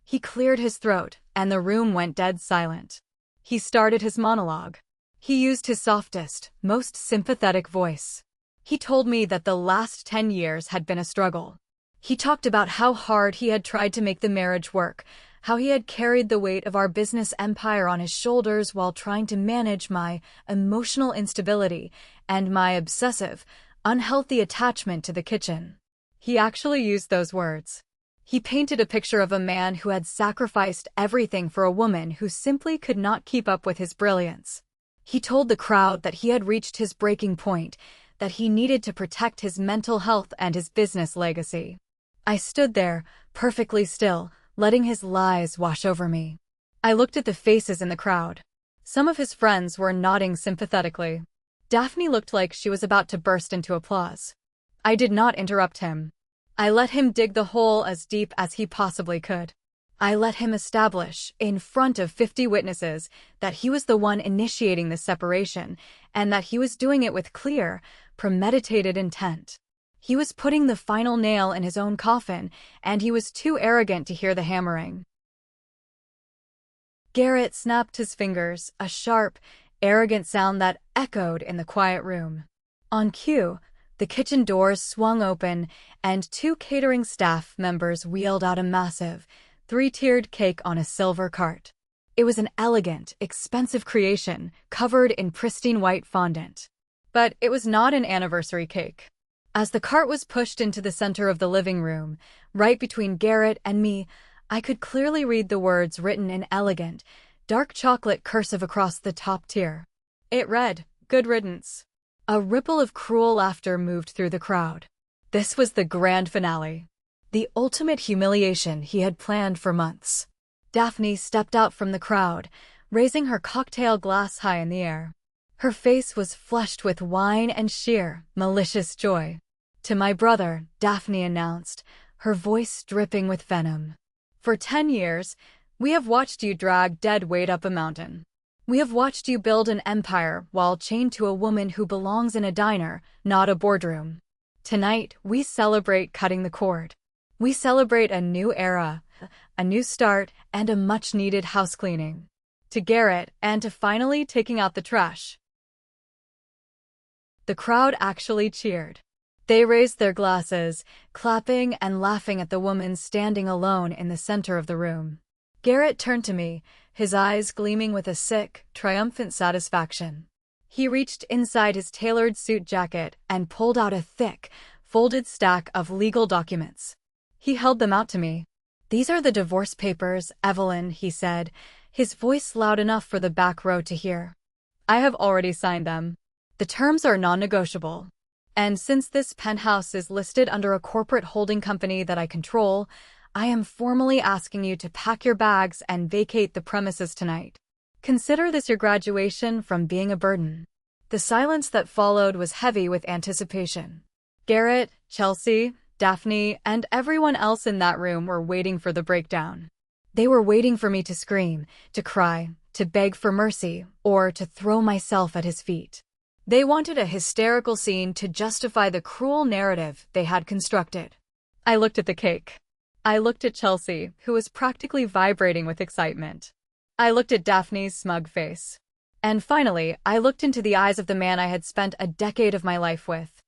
He cleared his throat, and the room went dead silent. He started his monologue. He used his softest, most sympathetic voice. He told me that the last 10 years had been a struggle. He talked about how hard he had tried to make the marriage work, how he had carried the weight of our business empire on his shoulders while trying to manage my emotional instability and my obsessive, unhealthy attachment to the kitchen. He actually used those words. He painted a picture of a man who had sacrificed everything for a woman who simply could not keep up with his brilliance. He told the crowd that he had reached his breaking point, that he needed to protect his mental health and his business legacy. I stood there, perfectly still, letting his lies wash over me. I looked at the faces in the crowd. Some of his friends were nodding sympathetically. Daphne looked like she was about to burst into applause. I did not interrupt him. I let him dig the hole as deep as he possibly could. I let him establish, in front of 50 witnesses, that he was the one initiating the separation, and that he was doing it with clear, premeditated intent. He was putting the final nail in his own coffin, and he was too arrogant to hear the hammering. Garrett snapped his fingers, a sharp, arrogant sound that echoed in the quiet room. On cue, the kitchen doors swung open, and 2 catering staff members wheeled out a massive, 3-tiered cake on a silver cart. It was an elegant, expensive creation, covered in pristine white fondant. But it was not an anniversary cake. As the cart was pushed into the center of the living room, right between Garrett and me, I could clearly read the words written in elegant, dark chocolate cursive across the top tier. It read, "Good riddance." A ripple of cruel laughter moved through the crowd. This was the grand finale. The ultimate humiliation he had planned for months. Daphne stepped out from the crowd, raising her cocktail glass high in the air. Her face was flushed with wine and sheer, malicious joy. "To my brother," Daphne announced, her voice dripping with venom. "For 10 years, we have watched you drag dead weight up a mountain. We have watched you build an empire while chained to a woman who belongs in a diner, not a boardroom. Tonight, we celebrate cutting the cord. We celebrate a new era, a new start, and a much-needed housecleaning. To Garrett, and to finally taking out the trash." The crowd actually cheered. They raised their glasses, clapping and laughing at the woman standing alone in the center of the room. Garrett turned to me, his eyes gleaming with a sick, triumphant satisfaction. He reached inside his tailored suit jacket and pulled out a thick, folded stack of legal documents. He held them out to me. "These are the divorce papers, Evelyn," he said, his voice loud enough for the back row to hear. "I have already signed them. The terms are non-negotiable. And since this penthouse is listed under a corporate holding company that I control, I am formally asking you to pack your bags and vacate the premises tonight. Consider this your graduation from being a burden." The silence that followed was heavy with anticipation. Garrett, Chelsea, Daphne, and everyone else in that room were waiting for the breakdown. They were waiting for me to scream, to cry, to beg for mercy, or to throw myself at his feet. They wanted a hysterical scene to justify the cruel narrative they had constructed. I looked at the cake. I looked at Chelsea, who was practically vibrating with excitement. I looked at Daphne's smug face. And finally, I looked into the eyes of the man I had spent a decade of my life with.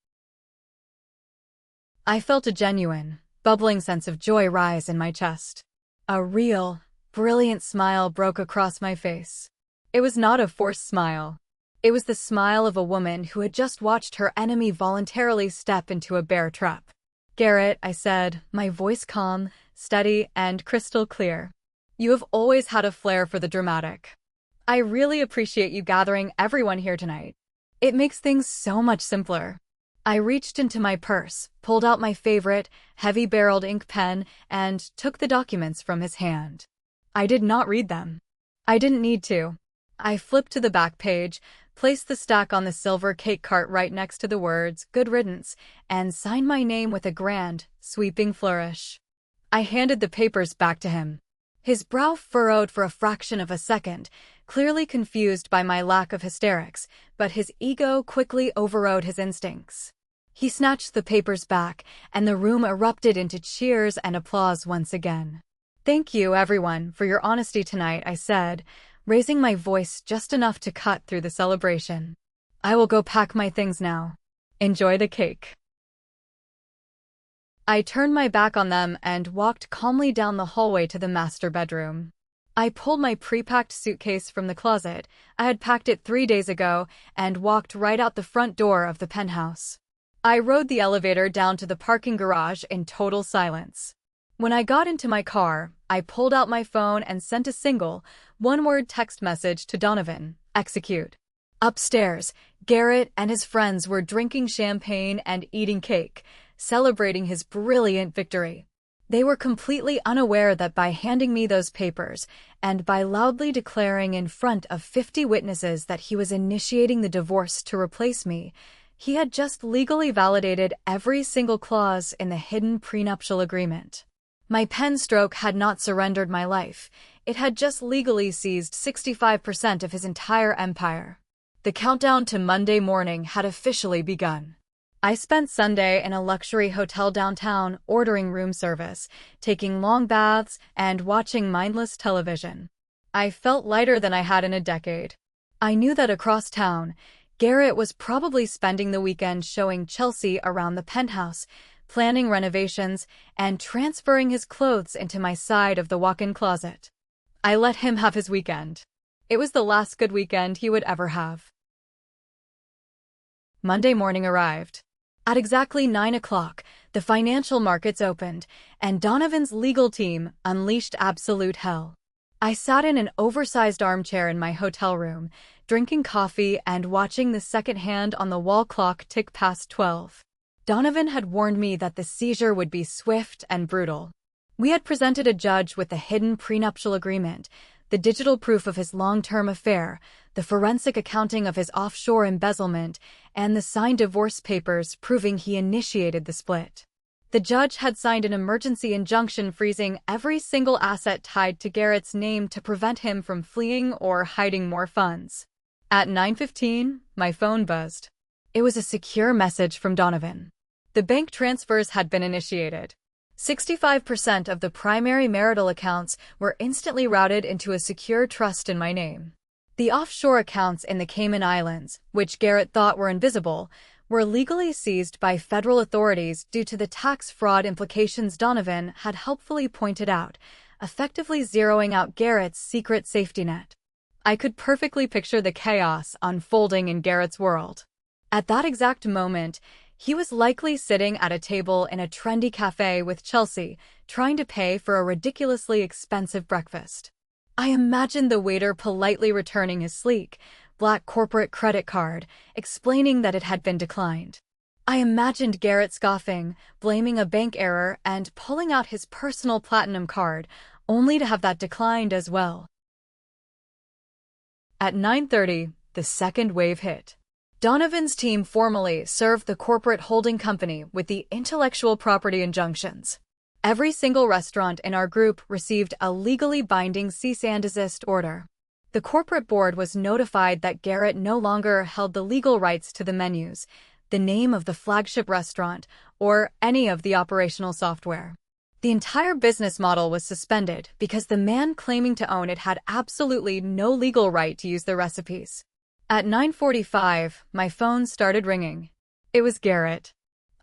I felt a genuine, bubbling sense of joy rise in my chest. A real, brilliant smile broke across my face. It was not a forced smile. It was the smile of a woman who had just watched her enemy voluntarily step into a bear trap. "Garrett," I said, my voice calm, steady, and crystal clear. "You have always had a flair for the dramatic. I really appreciate you gathering everyone here tonight. It makes things so much simpler." I reached into my purse, pulled out my favorite, heavy-barreled ink pen, and took the documents from his hand. I did not read them. I didn't need to. I flipped to the back page, placed the stack on the silver cake cart right next to the words, "Good riddance," and signed my name with a grand, sweeping flourish. I handed the papers back to him. His brow furrowed for a fraction of a second, clearly confused by my lack of hysterics, but his ego quickly overrode his instincts. He snatched the papers back, and the room erupted into cheers and applause once again. "Thank you, everyone, for your honesty tonight," I said, raising my voice just enough to cut through the celebration. "I will go pack my things now. Enjoy the cake." I turned my back on them and walked calmly down the hallway to the master bedroom. I pulled my pre-packed suitcase from the closet. I had packed it 3 days ago and walked right out the front door of the penthouse. I rode the elevator down to the parking garage in total silence. When I got into my car, I pulled out my phone and sent a single, one-word text message to Donovan: execute. Upstairs, Garrett and his friends were drinking champagne and eating cake, celebrating his brilliant victory. They were completely unaware that by handing me those papers, and by loudly declaring in front of 50 witnesses that he was initiating the divorce to replace me, he had just legally validated every single clause in the hidden prenuptial agreement. My pen stroke had not surrendered my life. It had just legally seized 65% of his entire empire. The countdown to Monday morning had officially begun. I spent Sunday in a luxury hotel downtown, ordering room service, taking long baths, and watching mindless television. I felt lighter than I had in a decade. I knew that across town, Garrett was probably spending the weekend showing Chelsea around the penthouse, planning renovations, and transferring his clothes into my side of the walk-in closet. I let him have his weekend. It was the last good weekend he would ever have. Monday morning arrived. At exactly 9 o'clock, the financial markets opened, and Donovan's legal team unleashed absolute hell. I sat in an oversized armchair in my hotel room, drinking coffee and watching the second hand on the wall clock tick past 12. Donovan had warned me that the seizure would be swift and brutal. We had presented a judge with the hidden prenuptial agreement, the digital proof of his long-term affair, the forensic accounting of his offshore embezzlement, and the signed divorce papers proving he initiated the split. The judge had signed an emergency injunction freezing every single asset tied to Garrett's name to prevent him from fleeing or hiding more funds. At 9:15, my phone buzzed. It was a secure message from Donovan. The bank transfers had been initiated. 65% of the primary marital accounts were instantly routed into a secure trust in my name. The offshore accounts in the Cayman Islands, which Garrett thought were invisible, were legally seized by federal authorities due to the tax fraud implications Donovan had helpfully pointed out, effectively zeroing out Garrett's secret safety net. I could perfectly picture the chaos unfolding in Garrett's world. At that exact moment, he was likely sitting at a table in a trendy cafe with Chelsea, trying to pay for a ridiculously expensive breakfast. I imagined the waiter politely returning his sleek, black corporate credit card, explaining that it had been declined. I imagined Garrett scoffing, blaming a bank error, and pulling out his personal platinum card, only to have that declined as well. At 9:30, the second wave hit. Donovan's team formally served the corporate holding company with the intellectual property injunctions. Every single restaurant in our group received a legally binding cease and desist order. The corporate board was notified that Garrett no longer held the legal rights to the menus, the name of the flagship restaurant, or any of the operational software. The entire business model was suspended because the man claiming to own it had absolutely no legal right to use the recipes. At 9:45, my phone started ringing. It was Garrett.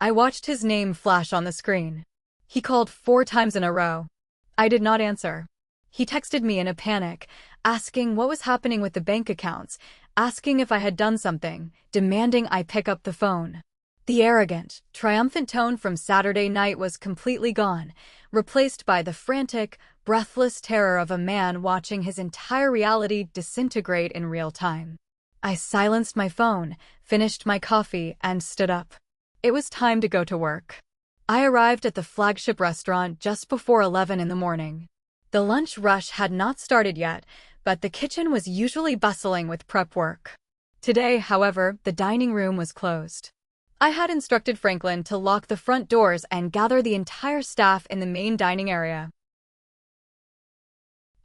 I watched his name flash on the screen. He called 4 times in a row. I did not answer. He texted me in a panic, asking what was happening with the bank accounts, asking if I had done something, demanding I pick up the phone. The arrogant, triumphant tone from Saturday night was completely gone, replaced by the frantic, breathless terror of a man watching his entire reality disintegrate in real time. I silenced my phone, finished my coffee, and stood up. It was time to go to work. I arrived at the flagship restaurant just before 11 in the morning. The lunch rush had not started yet, but the kitchen was usually bustling with prep work. Today, however, the dining room was closed. I had instructed Franklin to lock the front doors and gather the entire staff in the main dining area.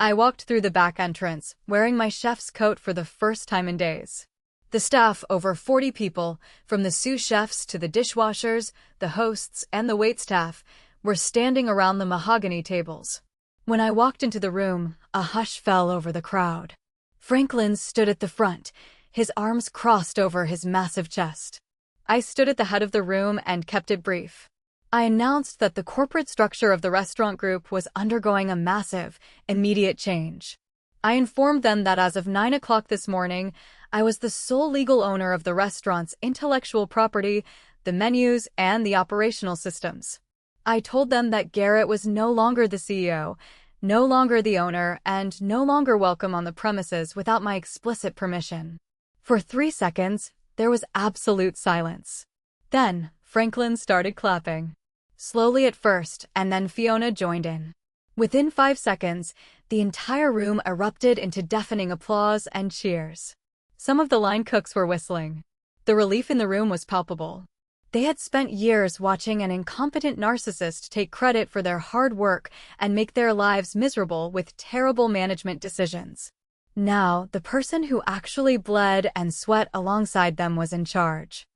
I walked through the back entrance, wearing my chef's coat for the first time in days. The staff, over 40 people, from the sous chefs to the dishwashers, the hosts, and the waitstaff, were standing around the mahogany tables. When I walked into the room, a hush fell over the crowd. Franklin stood at the front, his arms crossed over his massive chest. I stood at the head of the room and kept it brief. I announced that the corporate structure of the restaurant group was undergoing a massive, immediate change. I informed them that as of 9 o'clock this morning, I was the sole legal owner of the restaurant's intellectual property, the menus, and the operational systems. I told them that Garrett was no longer the CEO, no longer the owner, and no longer welcome on the premises without my explicit permission. For 3 seconds, there was absolute silence. Then, Franklin started clapping. Slowly at first, and then Fiona joined in. Within 5 seconds, the entire room erupted into deafening applause and cheers. Some of the line cooks were whistling. The relief in the room was palpable. They had spent years watching an incompetent narcissist take credit for their hard work and make their lives miserable with terrible management decisions. Now, the person who actually bled and sweat alongside them was in charge.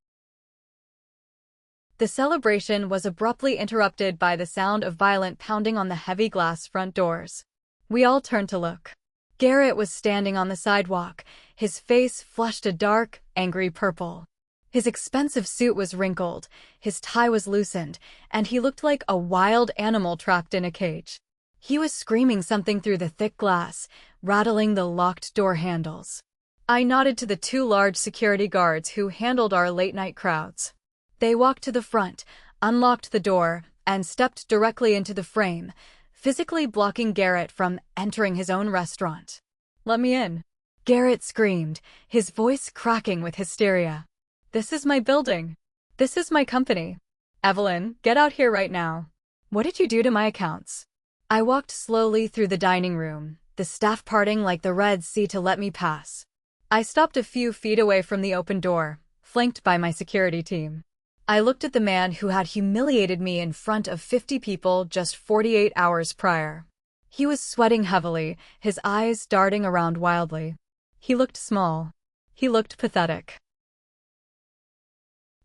The celebration was abruptly interrupted by the sound of violent pounding on the heavy glass front doors. We all turned to look. Garrett was standing on the sidewalk, his face flushed a dark, angry purple. His expensive suit was wrinkled, his tie was loosened, and he looked like a wild animal trapped in a cage. He was screaming something through the thick glass, rattling the locked door handles. I nodded to the 2 large security guards who handled our late-night crowds. They walked to the front, unlocked the door, and stepped directly into the frame, physically blocking Garrett from entering his own restaurant. "Let me in," Garrett screamed, his voice cracking with hysteria. "This is my building. This is my company. Evelyn, get out here right now. What did you do to my accounts?" I walked slowly through the dining room, the staff parting like the Red Sea to let me pass. I stopped a few feet away from the open door, flanked by my security team. I looked at the man who had humiliated me in front of 50 people just 48 hours prior. He was sweating heavily, his eyes darting around wildly. He looked small. He looked pathetic.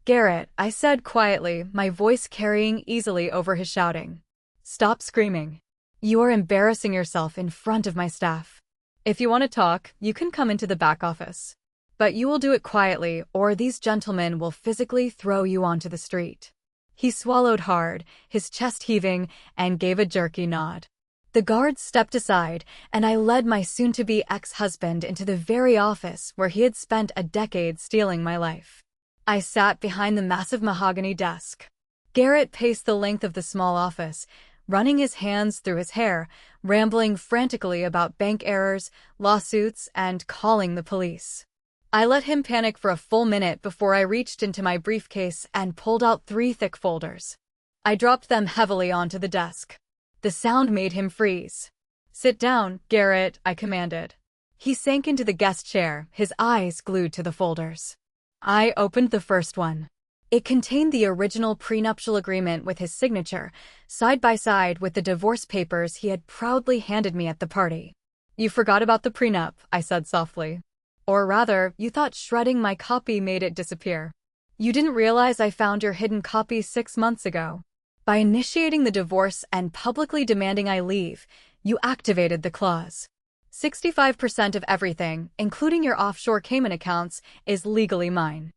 "Garrett," I said quietly, my voice carrying easily over his shouting. "Stop screaming. You are embarrassing yourself in front of my staff. If you want to talk, you can come into the back office. But you will do it quietly, or these gentlemen will physically throw you onto the street." He swallowed hard, his chest heaving, and gave a jerky nod. The guards stepped aside, and I led my soon-to-be ex-husband into the very office where he had spent a decade stealing my life. I sat behind the massive mahogany desk. Garrett paced the length of the small office, running his hands through his hair, rambling frantically about bank errors, lawsuits, and calling the police. I let him panic for a full minute before I reached into my briefcase and pulled out 3 thick folders. I dropped them heavily onto the desk. The sound made him freeze. "Sit down, Garrett," I commanded. He sank into the guest chair, his eyes glued to the folders. I opened the first one. It contained the original prenuptial agreement with his signature, side by side with the divorce papers he had proudly handed me at the party. "You forgot about the prenup," I said softly. "Or rather, you thought shredding my copy made it disappear. You didn't realize I found your hidden copy 6 months ago. By initiating the divorce and publicly demanding I leave, you activated the clause. 65% of everything, including your offshore Cayman accounts, is legally mine."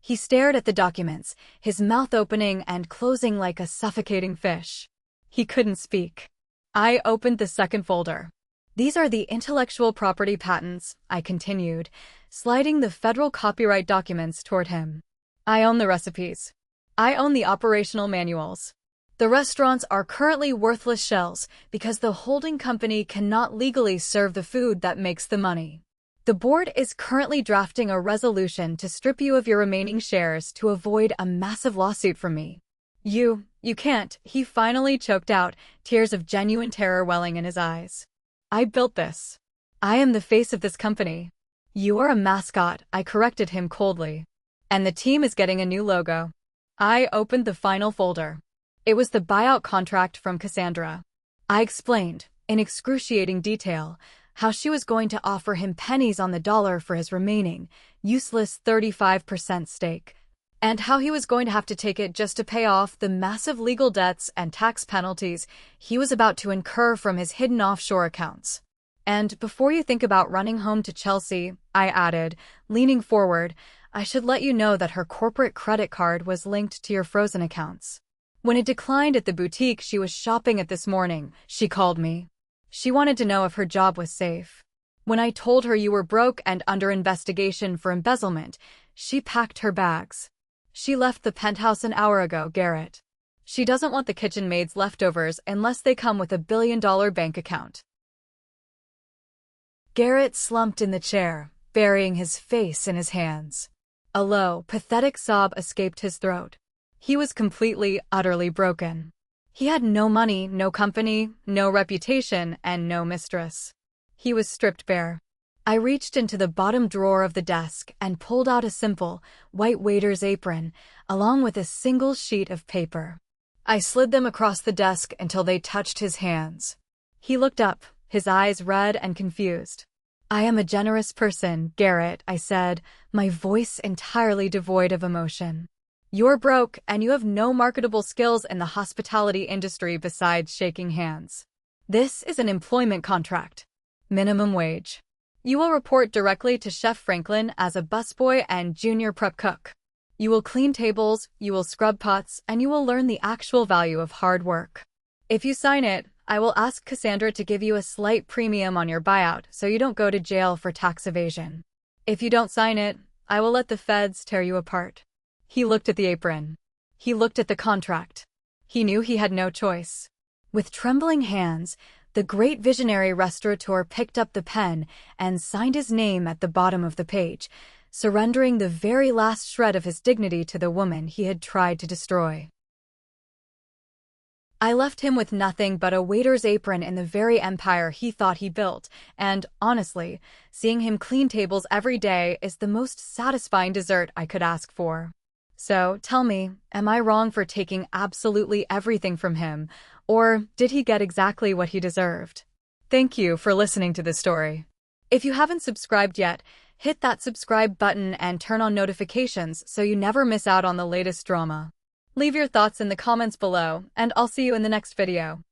He stared at the documents, his mouth opening and closing like a suffocating fish. He couldn't speak. I opened the second folder. "These are the intellectual property patents," I continued, sliding the federal copyright documents toward him. "I own the recipes. I own the operational manuals. The restaurants are currently worthless shells because the holding company cannot legally serve the food that makes the money. The board is currently drafting a resolution to strip you of your remaining shares to avoid a massive lawsuit from me. You can't," he finally choked out, tears of genuine terror welling in his eyes. "I built this. I am the face of this company. You are a mascot," I corrected him coldly. "And the team is getting a new logo." I opened the final folder. It was the buyout contract from Cassandra. I explained, in excruciating detail, how she was going to offer him pennies on the dollar for his remaining, useless 35% stake, and how he was going to have to take it just to pay off the massive legal debts and tax penalties he was about to incur from his hidden offshore accounts. "And before you think about running home to Chelsea," I added, leaning forward, I should let you know that her corporate credit card was linked to your frozen accounts. When it declined at the boutique she was shopping at this morning, she called me. She wanted to know if her job was safe. When I told her you were broke and under investigation for embezzlement, she packed her bags. She left the penthouse an hour ago, Garrett. She doesn't want the kitchen maid's leftovers unless they come with a billion-dollar bank account. Garrett slumped in the chair, burying his face in his hands. A low, pathetic sob escaped his throat. He was completely, utterly broken. He had no money, no company, no reputation, and no mistress. He was stripped bare. I reached into the bottom drawer of the desk and pulled out a simple, white waiter's apron, along with a single sheet of paper. I slid them across the desk until they touched his hands. He looked up, his eyes red and confused. I am a generous person, Garrett, I said, my voice entirely devoid of emotion. You're broke and you have no marketable skills in the hospitality industry besides shaking hands. This is an employment contract. Minimum wage. You will report directly to Chef Franklin as a busboy and junior prep cook. You will clean tables, you will scrub pots, and you will learn the actual value of hard work. If you sign it, I will ask Cassandra to give you a slight premium on your buyout so you don't go to jail for tax evasion. If you don't sign it, I will let the feds tear you apart. He looked at the apron. He looked at the contract. He knew he had no choice. With trembling hands, the great visionary restaurateur picked up the pen and signed his name at the bottom of the page, surrendering the very last shred of his dignity to the woman he had tried to destroy. I left him with nothing but a waiter's apron in the very empire he thought he built, and, honestly, seeing him clean tables every day is the most satisfying dessert I could ask for. So, tell me, am I wrong for taking absolutely everything from him, or did he get exactly what he deserved? Thank you for listening to this story. If you haven't subscribed yet, hit that subscribe button and turn on notifications so you never miss out on the latest drama. Leave your thoughts in the comments below, and I'll see you in the next video.